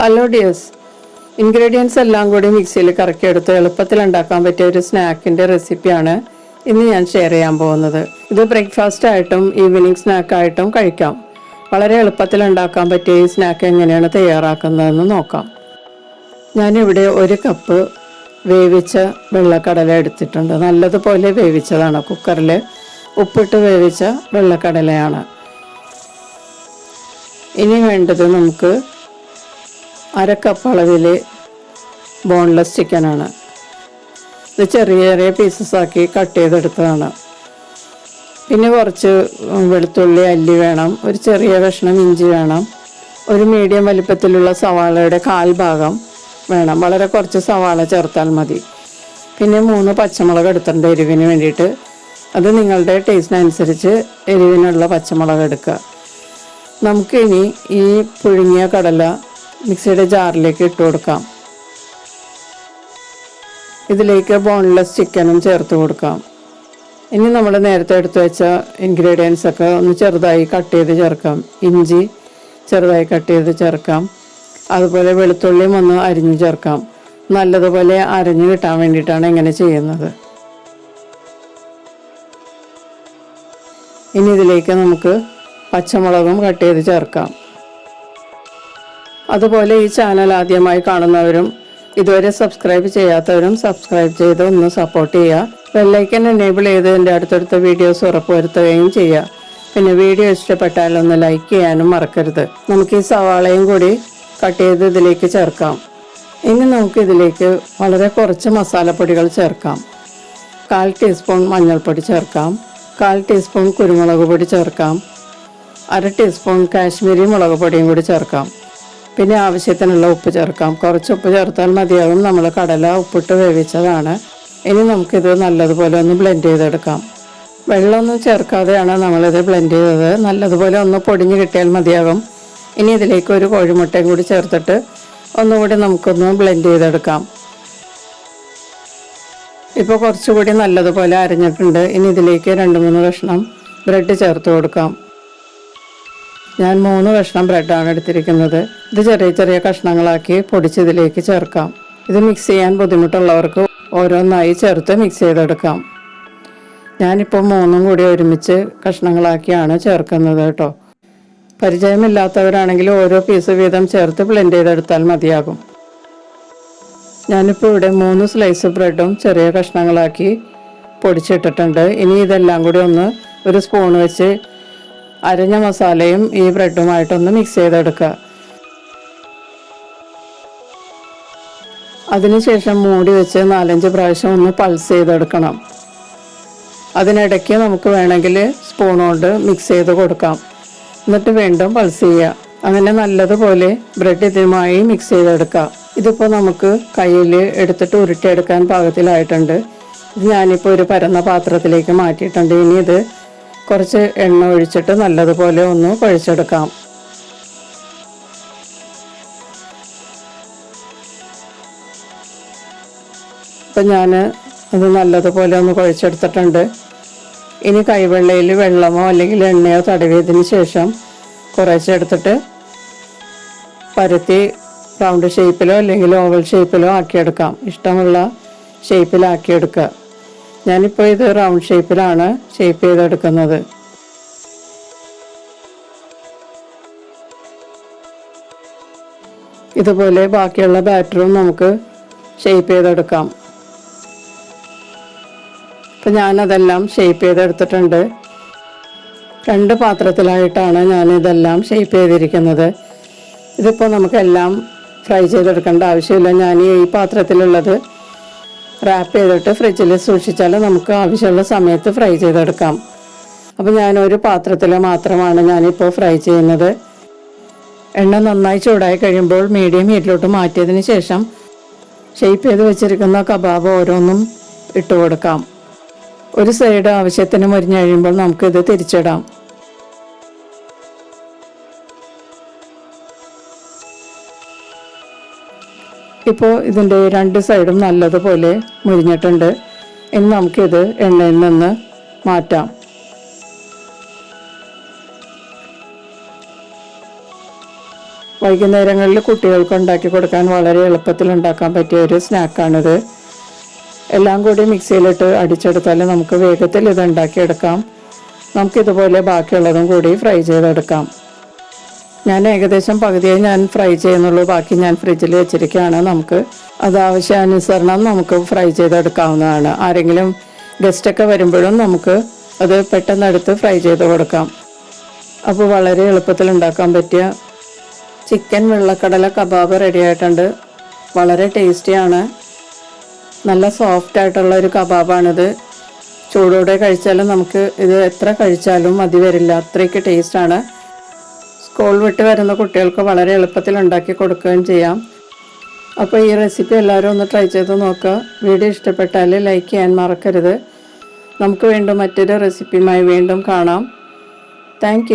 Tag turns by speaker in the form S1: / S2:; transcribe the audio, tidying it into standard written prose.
S1: Hello dears, ingredients എല്ലാം കൂടി മിക്സിയിൽ കറക്കിയെടുത്ത് എളുപ്പത്തിൽ ഉണ്ടാക്കാൻ പറ്റിയ ഒരു സ്നാക്കിൻ്റെ റെസിപ്പിയാണ് ഇന്ന് ഞാൻ ഷെയർ ചെയ്യാൻ പോകുന്നത്. ഇത് ബ്രേക്ക്ഫാസ്റ്റ് ആയിട്ടും ഈവനിങ് സ്നാക്കായിട്ടും കഴിക്കാം. വളരെ എളുപ്പത്തിൽ ഉണ്ടാക്കാൻ പറ്റിയ ഈ സ്നാക്ക് എങ്ങനെയാണ് തയ്യാറാക്കുന്നതെന്ന് നോക്കാം. ഞാനിവിടെ 1 കപ്പ് വേവിച്ച വെള്ളക്കടല എടുത്തിട്ടുണ്ട്. നല്ലതുപോലെ വേവിച്ചതാണ്. കുക്കറിൽ ഉപ്പിട്ട് വേവിച്ച വെള്ളക്കടലയാണ്. ഇനി വേണ്ടത് നമുക്ക് 1/2 കപ്പ് അളവിൽ ബോൺലെസ് ചിക്കനാണ്. ഇത് ചെറിയ ചെറിയ പീസസ് ആക്കി കട്ട് ചെയ്തെടുത്തതാണ്. പിന്നെ കുറച്ച് വെളുത്തുള്ളി അല്ലി വേണം, ഒരു ചെറിയ കഷ്ണം ഇഞ്ചി വേണം, ഒരു മീഡിയം വലിപ്പത്തിലുള്ള സവാളയുടെ 1/4 ഭാഗം വേണം. വളരെ കുറച്ച് സവാള ചേർത്താൽ മതി. പിന്നെ 3 പച്ചമുളക് എടുത്തിട്ടുണ്ട് എരിവിന് വേണ്ടിയിട്ട്. അത് നിങ്ങളുടെ ടേസ്റ്റിനനുസരിച്ച് എരിവിനുള്ള പച്ചമുളക് എടുക്കുക. നമുക്കിനി ഈ പുഴുങ്ങിയ കടല മിക്സിയുടെ ജാറിലേക്ക് ഇട്ട് കൊടുക്കാം. ഇതിലേക്ക് ബോൺലെസ് ചിക്കനും ചേർത്ത് കൊടുക്കാം. ഇനി നമ്മൾ നേരത്തെ എടുത്തു വെച്ച ഇൻഗ്രീഡിയൻസ് ഒക്കെ ഒന്ന് ചെറുതായി കട്ട് ചെയ്ത് ചേർക്കാം. ഇഞ്ചി ചെറുതായി കട്ട് ചെയ്ത് ചേർക്കാം. അതുപോലെ വെളുത്തുള്ളിയും ഒന്ന് അരിഞ്ഞു ചേർക്കാം. നല്ലതുപോലെ അരിഞ്ഞു കിട്ടാൻ വേണ്ടിയിട്ടാണ് ഇങ്ങനെ ചെയ്യുന്നത്. ഇനി ഇതിലേക്ക് നമുക്ക് പച്ചമുളകും കട്ട് ചെയ്ത് ചേർക്കാം. അതുപോലെ ഈ ചാനൽ ആദ്യമായി കാണുന്നവരും ഇതുവരെ സബ്സ്ക്രൈബ് ചെയ്യാത്തവരും സബ്സ്ക്രൈബ് ചെയ്ത് ഒന്ന് സപ്പോർട്ട് ചെയ്യുക. ബെല്ലൈക്കൻ എനേബിൾ ചെയ്ത് എൻ്റെ അടുത്തടുത്ത വീഡിയോസ് ഉറപ്പുവരുത്തുകയും ചെയ്യുക. പിന്നെ വീഡിയോ ഇഷ്ടപ്പെട്ടാൽ ഒന്ന് ലൈക്ക് ചെയ്യാനും മറക്കരുത്. നമുക്ക് ഈ സവാളയും കൂടി കട്ട് ചെയ്ത് ഇതിലേക്ക് ചേർക്കാം. ഇനി നമുക്ക് ഇതിലേക്ക് വളരെ കുറച്ച് മസാലപ്പൊടികൾ ചേർക്കാം. 1/4 ടീസ്പൂൺ മഞ്ഞൾപ്പൊടി ചേർക്കാം. 1/4 ടീസ്പൂൺ കുരുമുളക് പൊടി ചേർക്കാം. 1/2 ടീസ്പൂൺ കാശ്മീരി മുളക് പൊടിയും കൂടി ചേർക്കാം. പിന്നെ ആവശ്യത്തിനുള്ള ഉപ്പ് ചേർക്കാം. കുറച്ച് ഉപ്പ് ചേർത്താൽ മതിയാകും. നമ്മൾ കടല ഉപ്പിട്ട് വേവിച്ചതാണ്. ഇനി നമുക്കിത് നല്ലതുപോലെ ഒന്ന് ബ്ലെൻഡ് ചെയ്തെടുക്കാം. വെള്ളമൊന്നും ചേർക്കാതെയാണ് നമ്മളിത് ബ്ലെൻഡ് ചെയ്തത്. നല്ലതുപോലെ ഒന്ന് പൊടിഞ്ഞ് കിട്ടിയാൽ മതിയാകും. ഇനി ഇതിലേക്ക് ഒരു കോഴിമുട്ടയും കൂടി ചേർത്തിട്ട് ഒന്നുകൂടി നമുക്കൊന്ന് ബ്ലെൻഡ് ചെയ്തെടുക്കാം. ഇപ്പോൾ കുറച്ചുകൂടി നല്ലതുപോലെ അരഞ്ഞിട്ടുണ്ട്. ഇനി ഇതിലേക്ക് 2-3 കഷ്ണം ബ്രെഡ് ചേർത്ത് കൊടുക്കാം. ഞാൻ 3 കഷ്ണം ബ്രെഡാണ് എടുത്തിരിക്കുന്നത്. ഇത് ചെറിയ ചെറിയ കഷ്ണങ്ങളാക്കി പൊടിച്ചതിലേക്ക് ചേർക്കാം. ഇത് മിക്സ് ചെയ്യാൻ ബുദ്ധിമുട്ടുള്ളവർക്ക് ഓരോന്നായി ചേർത്ത് മിക്സ് ചെയ്തെടുക്കാം. ഞാനിപ്പോൾ 3 കൂടി ഒരുമിച്ച് കഷ്ണങ്ങളാക്കിയാണ് ചേർക്കുന്നത് കേട്ടോ. പരിചയമില്ലാത്തവരാണെങ്കിൽ ഓരോ പീസ് വീതം ചേർത്ത് ബ്ലെൻഡ് ചെയ്തെടുത്താൽ മതിയാകും. ഞാനിപ്പോൾ ഇവിടെ 3 സ്ലൈസ് ബ്രെഡും ചെറിയ കഷ്ണങ്ങളാക്കി പൊടിച്ചിട്ടിട്ടുണ്ട്. ഇനി ഇതെല്ലാം കൂടി ഒന്ന് ഒരു സ്പൂൺ വെച്ച് അരഞ്ഞ മസാലയും ഈ ബ്രെഡുമായിട്ടൊന്ന് മിക്സ് ചെയ്തെടുക്കുക. അതിനുശേഷം മൂടി വെച്ച് 4-5 പ്രാവശ്യം ഒന്ന് പൾസ് ചെയ്തെടുക്കണം. അതിനിടയ്ക്ക് നമുക്ക് വേണമെങ്കിൽ സ്പൂൺ കൊണ്ട് മിക്സ് ചെയ്ത് കൊടുക്കാം. എന്നിട്ട് വീണ്ടും പൾസ് ചെയ്യുക. അങ്ങനെ നല്ലതുപോലെ ബ്രെഡ് ഇതുമായി മിക്സ് ചെയ്തെടുക്കുക. ഇതിപ്പോൾ നമുക്ക് കയ്യിൽ എടുത്തിട്ട് ഉരുട്ടിയെടുക്കാൻ പാകത്തിലായിട്ടുണ്ട്. ഇത് ഞാനിപ്പോൾ ഒരു പരന്ന പാത്രത്തിലേക്ക് മാറ്റിയിട്ടുണ്ട്. ഇനി ഇത് കുറച്ച് എണ്ണ ഒഴിച്ചിട്ട് നല്ലതുപോലെ ഒന്ന് കുഴച്ചെടുക്കാം. ഇപ്പം ഞാൻ അത് നല്ലതുപോലെ ഒന്ന് കുഴച്ചെടുത്തിട്ടുണ്ട്. ഇനി കൈവെള്ളയിൽ വെള്ളമോ അല്ലെങ്കിൽ എണ്ണയോ തടവിയതിന് ശേഷം കുറച്ചെടുത്തിട്ട് പരത്തി റൗണ്ട് ഷേപ്പിലോ അല്ലെങ്കിൽ ഓവൽ ഷേപ്പിലോ ആക്കിയെടുക്കാം. ഇഷ്ടമുള്ള ഷേപ്പിലാക്കിയെടുക്കുക. ഞാനിപ്പോൾ ഇത് റൗണ്ട് ഷേപ്പിലാണ് ഷേപ്പ് ചെയ്തെടുക്കുന്നത്. ഇതുപോലെ ബാക്കിയുള്ള ബാറ്ററും നമുക്ക് ഷേപ്പ് ചെയ്തെടുക്കാം. ഇപ്പം ഞാനതെല്ലാം ഷേപ്പ് ചെയ്തെടുത്തിട്ടുണ്ട്. 2 പാത്രത്തിലായിട്ടാണ് ഞാനിതെല്ലാം ഷേപ്പ് ചെയ്തിരിക്കുന്നത്. ഇതിപ്പോൾ നമുക്കെല്ലാം ഫ്രൈ ചെയ്തെടുക്കേണ്ട ആവശ്യമില്ല. ഞാൻ ഈ പാത്രത്തിലുള്ളത് റാപ്പ് ചെയ്തിട്ട് ഫ്രിഡ്ജിൽ സൂക്ഷിച്ചാൽ നമുക്ക് ആവശ്യമുള്ള സമയത്ത് ഫ്രൈ ചെയ്തെടുക്കാം. അപ്പോൾ ഞാനൊരു പാത്രത്തിൽ മാത്രമാണ് ഞാനിപ്പോൾ ഫ്രൈ ചെയ്യുന്നത്. എണ്ണ നന്നായി ചൂടായി കഴിയുമ്പോൾ മീഡിയം ഹീറ്റിലോട്ട് മാറ്റിയതിന് ശേഷം ഷേപ്പ് ചെയ്ത് വെച്ചിരിക്കുന്ന കബാബ് ഓരോന്നും ഇട്ട് കൊടുക്കാം. ഒരു സൈഡ് ആവശ്യത്തിന് മുരിഞ്ഞ് കഴിയുമ്പോൾ നമുക്കിത് തിരിച്ചിടാം. ഇപ്പോൾ ഇതിൻ്റെ 2 സൈഡും നല്ലതുപോലെ മുരിഞ്ഞിട്ടുണ്ട്. ഇനി നമുക്കിത് എണ്ണയിൽ നിന്ന് മാറ്റാം. വൈകുന്നേരങ്ങളിൽ കുട്ടികൾക്ക് ഉണ്ടാക്കി കൊടുക്കാൻ വളരെ എളുപ്പത്തിൽ ഉണ്ടാക്കാൻ പറ്റിയ ഒരു സ്നാക്കാണിത്. എല്ലാം കൂടി മിക്സിയിലിട്ട് അടിച്ചെടുത്താൽ നമുക്ക് വേഗത്തിൽ ഇത് ഉണ്ടാക്കിയെടുക്കാം. നമുക്കിതുപോലെ ബാക്കിയുള്ളതും കൂടി ഫ്രൈ ചെയ്തെടുക്കാം. ഞാൻ ഏകദേശം പകുതിയായി ഞാൻ ഫ്രൈ ചെയ്യുന്നുള്ളൂ, ബാക്കി ഞാൻ ഫ്രിഡ്ജിൽ വെച്ചിരിക്കുകയാണ്. നമുക്ക് അത് ആവശ്യാനുസരണം നമുക്ക് ഫ്രൈ ചെയ്തെടുക്കാവുന്നതാണ്. ആരെങ്കിലും ഗസ്റ്റൊക്കെ വരുമ്പോഴും നമുക്ക് അത് പെട്ടെന്ന് എടുത്ത് ഫ്രൈ ചെയ്ത് കൊടുക്കാം. അപ്പോൾ വളരെ എളുപ്പത്തിൽ ഉണ്ടാക്കാൻ പറ്റിയ ചിക്കൻ വെള്ളക്കടല കബാബ് റെഡി ആയിട്ടുണ്ട്. വളരെ ടേസ്റ്റിയാണ്. നല്ല സോഫ്റ്റ് ആയിട്ടുള്ള ഒരു കബാബാണിത്. ചൂടോടെ കഴിച്ചാലും നമുക്ക് ഇത് എത്ര കഴിച്ചാലും മതി വരില്ല, അത്രയ്ക്ക് ടേസ്റ്റാണ്. സ്കൂൾ വിട്ട് വരുന്ന കുട്ടികൾക്ക് വളരെ എളുപ്പത്തിൽ ഉണ്ടാക്കി കൊടുക്കുകയും ചെയ്യാം. അപ്പോൾ ഈ റെസിപ്പി എല്ലാവരും ഒന്ന് ട്രൈ ചെയ്ത് നോക്കുക. വീഡിയോ ഇഷ്ടപ്പെട്ടാൽ ലൈക്ക് ചെയ്യാൻ മറക്കരുത്. നമുക്ക് വീണ്ടും മറ്റൊരു റെസിപ്പിയുമായി വീണ്ടും കാണാം. താങ്ക്